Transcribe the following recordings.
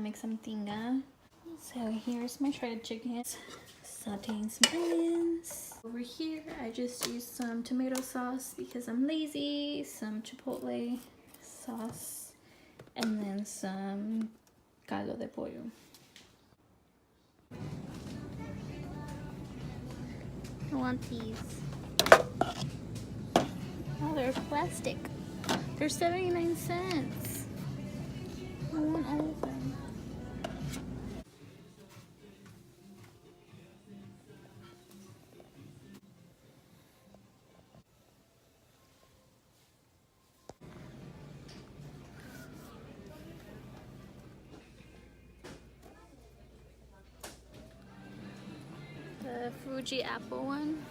make some tinga. So here's my shredded chicken. Sauteing some onions. Over here, I just used some tomato sauce because I'm lazy, some chipotle sauce, and then some caldo de pollo. I want these. Oh, they're plastic. They're 79 cents. I want all of them. The Fuji apple one.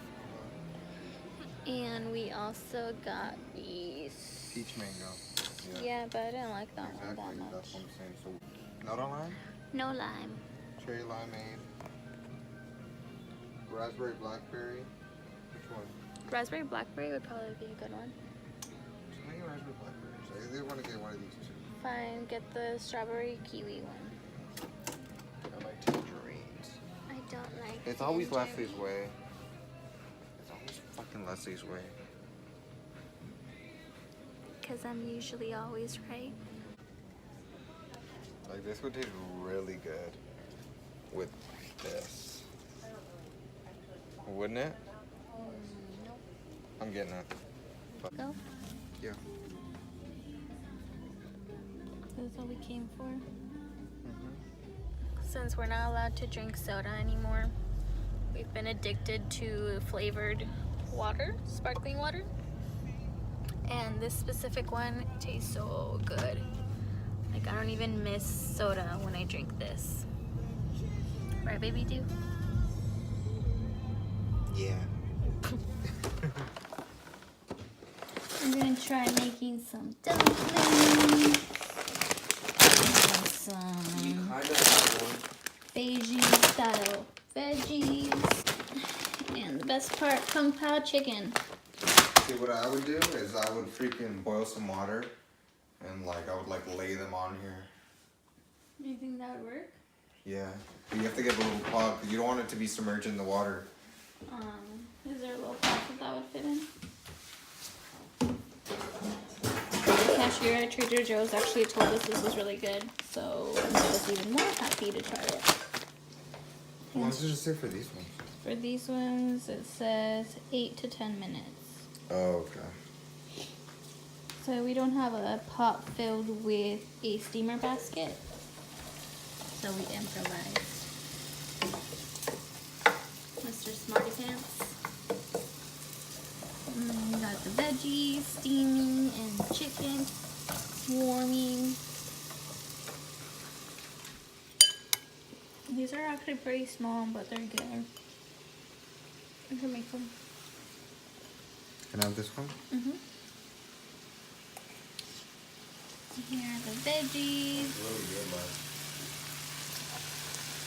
And we also got these. Peach mango. Yeah, but I didn't like that one that Exactly, much. that's what I'm saying. So, not on lime? No lime. Cherry limeade. Raspberry blackberry. Which one? Raspberry blackberry would probably be a good one. Just make raspberry blackberries. I either want to get one of these two. Fine, get the strawberry kiwi one. I like tangerines. I don't like It's always tangerine. Leslie's way. It's always fucking Leslie's way. Because I'm usually always right. Like, this would taste really good with this. Wouldn't it? Nope. I'm getting it. But, Go. yeah. That's all we came for. Since we're not allowed to drink soda anymore, we've been addicted to flavored water, sparkling water. And this specific one tastes so good. Like, I don't even miss soda when I drink this. Right, baby, do? Yeah. I'm gonna try making some dumplings. And some Beijing style veggies. And the best part, Kung Pao chicken. See, what I would do is I would freaking boil some water and like I would like lay them on here. Do you think that would work? Yeah. But you have to get a little pot because you don't want it to be submerged in the water. Is there a little pot that would fit in? The cashier at Trader Joe's actually told us this was really good, so I was even more happy to try it. How long does it just say for these ones? For these ones, it says 8 to 10 minutes. Oh, okay. So we don't have a pot filled with a steamer basket, so we improvised. Mr. Smarty Pants. We got the veggies steaming and chicken warming. These are actually pretty small, but they're good. I can make them. Can I have this one? Here are the veggies. Really good, man.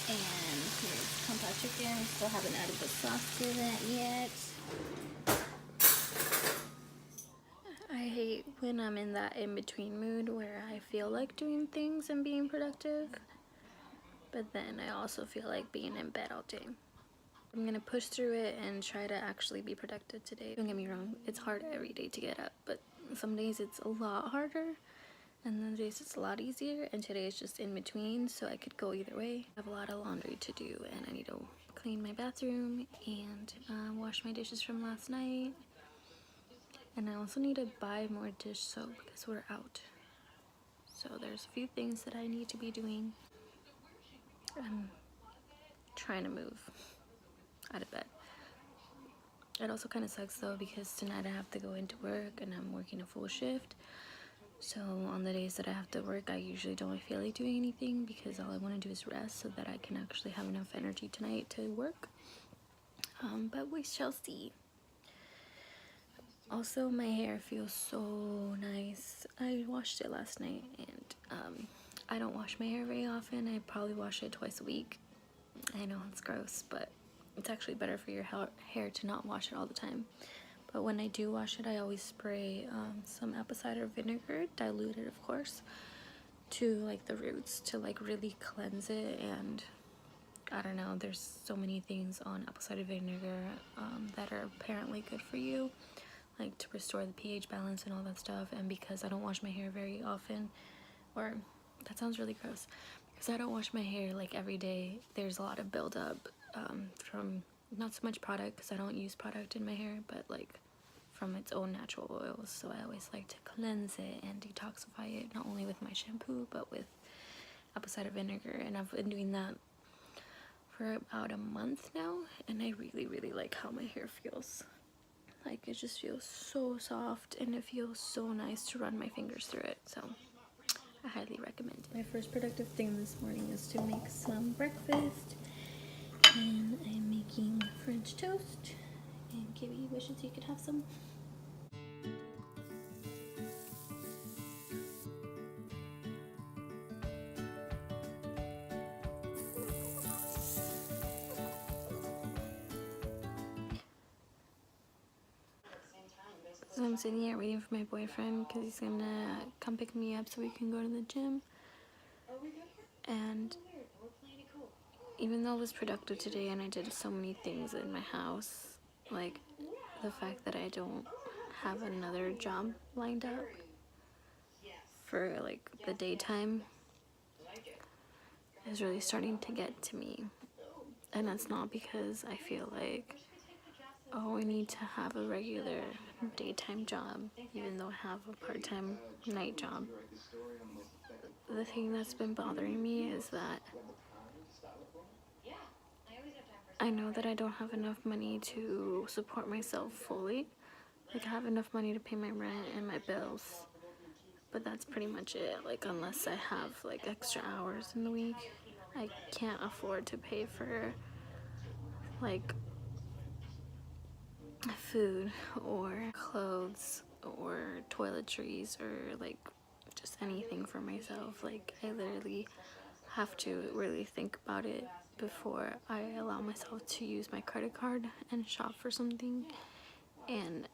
And here's Kung Pao chicken. We still haven't added the sauce to that yet. I hate when I'm in that in-between mood where I feel like doing things and being productive, but then I also feel like being in bed all day. I'm gonna push through it and try to actually be productive today. Don't get me wrong, it's hard every day to get up, but some days it's a lot harder, and then days it's a lot easier, and today is just in between, so I could go either way. I have a lot of laundry to do, and I need to clean my bathroom and wash my dishes from last night. And I also need to buy more dish soap because we're out. So there's a few things that I need to be doing. I'm trying to move out of bed. It also kind of sucks though because tonight I have to go into work and I'm working a full shift. So on the days that I have to work, I usually don't feel like doing anything because all I want to do is rest so that I can actually have enough energy tonight to work. But we shall see. Also, my hair feels so nice. I washed it last night and I don't wash my hair very often. I probably wash it twice a week. I know it's gross, but it's actually better for your hair to not wash it all the time. But when I do wash it, I always spray some apple cider vinegar, diluted of course, to like the roots to like really cleanse it. And I don't know, there's so many things on apple cider vinegar that are apparently good for you, like to restore the pH balance and all that stuff. And because I don't wash my hair very often, or that sounds really gross, because I don't wash my hair like every day, there's a lot of buildup from not so much product, because I don't use product in my hair, but like from its own natural oils. So I always like to cleanse it and detoxify it, not only with my shampoo but with apple cider vinegar. And I've been doing that for about a month now, and I really like how my hair feels. Like, it just feels so soft, and it feels so nice to run my fingers through it. So I highly recommend it. My first productive thing this morning is to make some breakfast, and I'm making French toast, and Gibby wishes he could have some. So I'm sitting here waiting for my boyfriend because he's gonna come pick me up so we can go to the gym. And even though it was productive today and I did so many things in my house, like the fact that I don't have another job lined up for like the daytime is really starting to get to me. And it's not because I feel like, oh, I need to have a regular daytime job, even though I have a part-time night job. The thing that's been bothering me is that I know that I don't have enough money to support myself fully. Like, I have enough money to pay my rent and my bills, but that's pretty much it. Like, unless I have like extra hours in the week, I can't afford to pay for like food or clothes or toiletries or like just anything for myself. Like, I literally have to really think about it before I allow myself to use my credit card and shop for something. And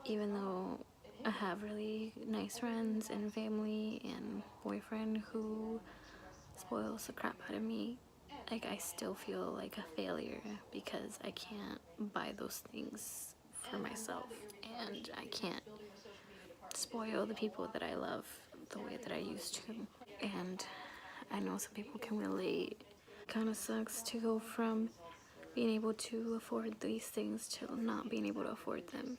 even though I have really nice friends and family and boyfriend who spoils the crap out of me, like, I still feel like a failure because I can't buy those things for myself, and I can't spoil the people that I love the way that I used to. And I know some people can relate. It kind of sucks to go from being able to afford these things to not being able to afford them.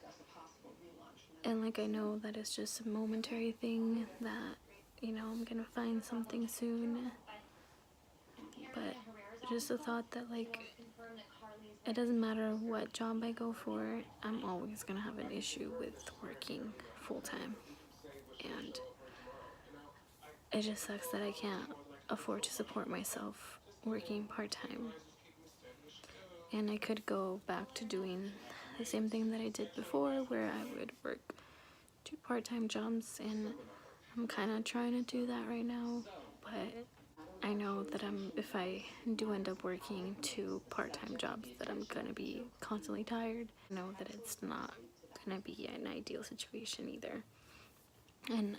And like, I know that it's just a momentary thing, that, you know, I'm gonna find something soon. But just the thought that, like, it doesn't matter what job I go for, I'm always gonna have an issue with working full time. And it just sucks that I can't afford to support myself working part time. And I could go back to doing the same thing that I did before, where I would work 2 part-time jobs, and I'm kind of trying to do that right now. But I know that if I do end up working 2 part-time jobs, that I'm gonna be constantly tired. I know that it's not gonna be an ideal situation either. And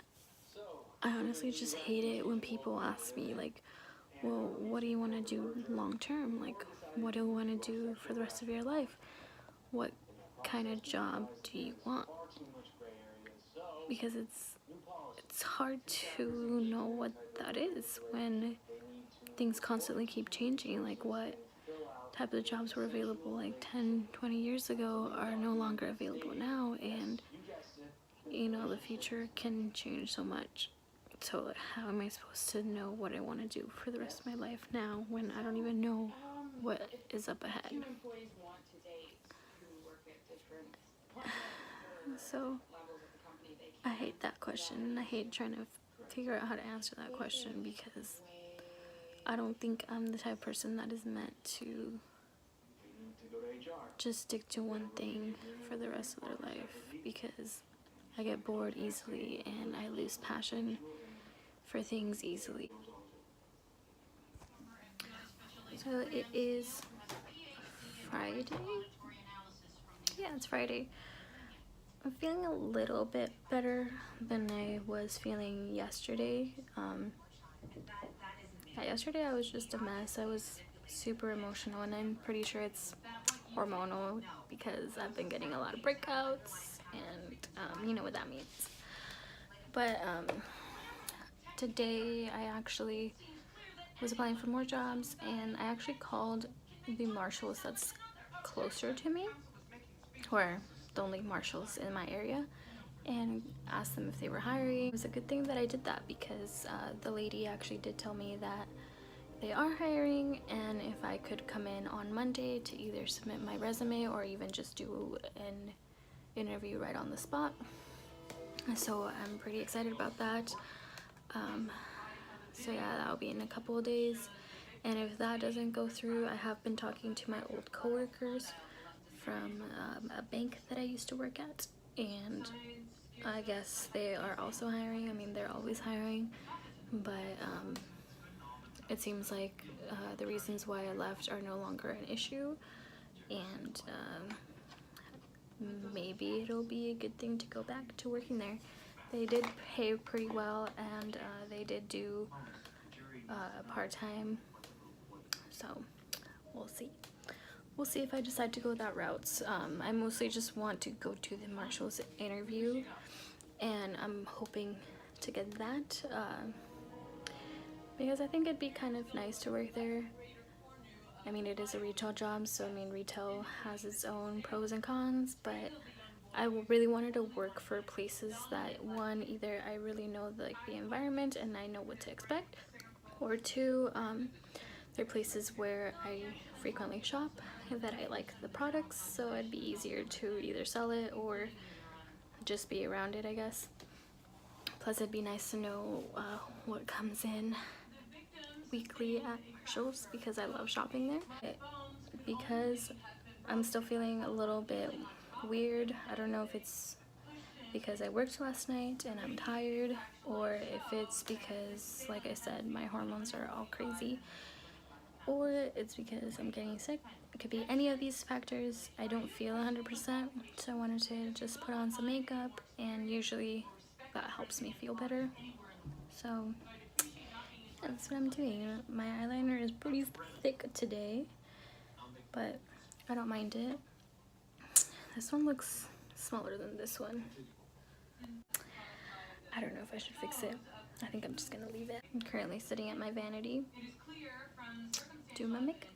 I honestly just hate it when people ask me, like, well, what do you want to do long term? Like, what do you want to do for the rest of your life? What kind of job do you want? Because it's hard to know what that is when things constantly keep changing. Like, what type of jobs were available like 10, 20 years ago are no longer available now, and you know, the future can change so much. So how am I supposed to know what I want to do for the rest of my life now when I don't even know what is up ahead? So I hate that question, and I hate trying to figure out how to answer that question, because I don't think I'm the type of person that is meant to just stick to one thing for the rest of their life, because I get bored easily and I lose passion for things easily. So it is Friday? Yeah, it's Friday. I'm feeling a little bit better than I was feeling yesterday. Yeah, yesterday I was just a mess. I was super emotional, and I'm pretty sure it's hormonal because I've been getting a lot of breakouts, and you know what that means. But today I actually was applying for more jobs, and I actually called the Marshalls that's closer to me, or the only Marshalls in my area, and asked them if they were hiring. It was a good thing that I did that because the lady actually did tell me that they are hiring, and if I could come in on Monday to either submit my resume or even just do an interview right on the spot. So I'm pretty excited about that. So yeah, that'll be in a couple of days. And if that doesn't go through, I have been talking to my old coworkers from a bank that I used to work at, and I guess they are also hiring. I mean, they're always hiring, but it seems like the reasons why I left are no longer an issue, and maybe it'll be a good thing to go back to working there. They did pay pretty well, and they did do part-time, so we'll see. We'll see if I decide to go that route. I mostly just want to go to the Marshalls interview, and I'm hoping to get that because I think it'd be kind of nice to work there. I mean, it is a retail job, so I mean, retail has its own pros and cons, but I really wanted to work for places that, one, either I really know the environment and I know what to expect, or two, they're places where I frequently shop and that I like the products, so it'd be easier to either sell it or just be around it, I guess. Plus, it'd be nice to know what comes in weekly at Marshalls because I love shopping there. Because I'm still feeling a little bit weird. I don't know if it's because I worked last night and I'm tired, or if it's because, like I said, my hormones are all crazy, or it's because I'm getting sick. It could be any of these factors. I don't feel 100%, so I wanted to just put on some makeup, and usually that helps me feel better. So that's what I'm doing. My eyeliner is pretty thick today, but I don't mind it. This one looks smaller than this one. I don't know if I should fix it. I think I'm just gonna leave it. I'm currently sitting at my vanity doing my makeup.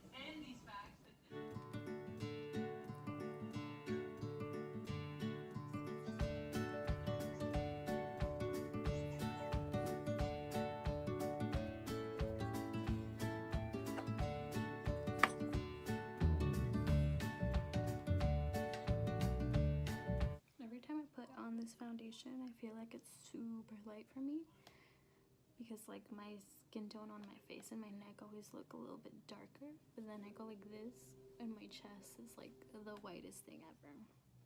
Every time I put on this foundation, I feel like it's super light for me because like my skin tone on my face and my neck always look a little bit darker, but then I go like this and my chest is like the whitest thing ever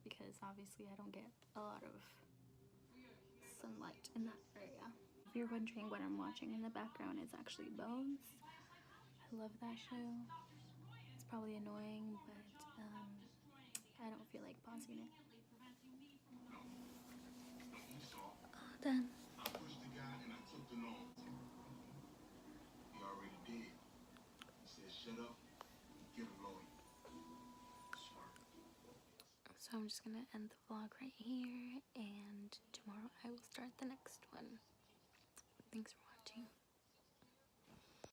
because obviously I don't get a lot of sunlight in that area. If you're wondering what I'm watching in the background, it's actually Bones. I love that show. It's probably annoying, but I don't feel like pausing it. All done. So I'm just gonna end the vlog right here, and tomorrow I will start the next one. Thanks for watching.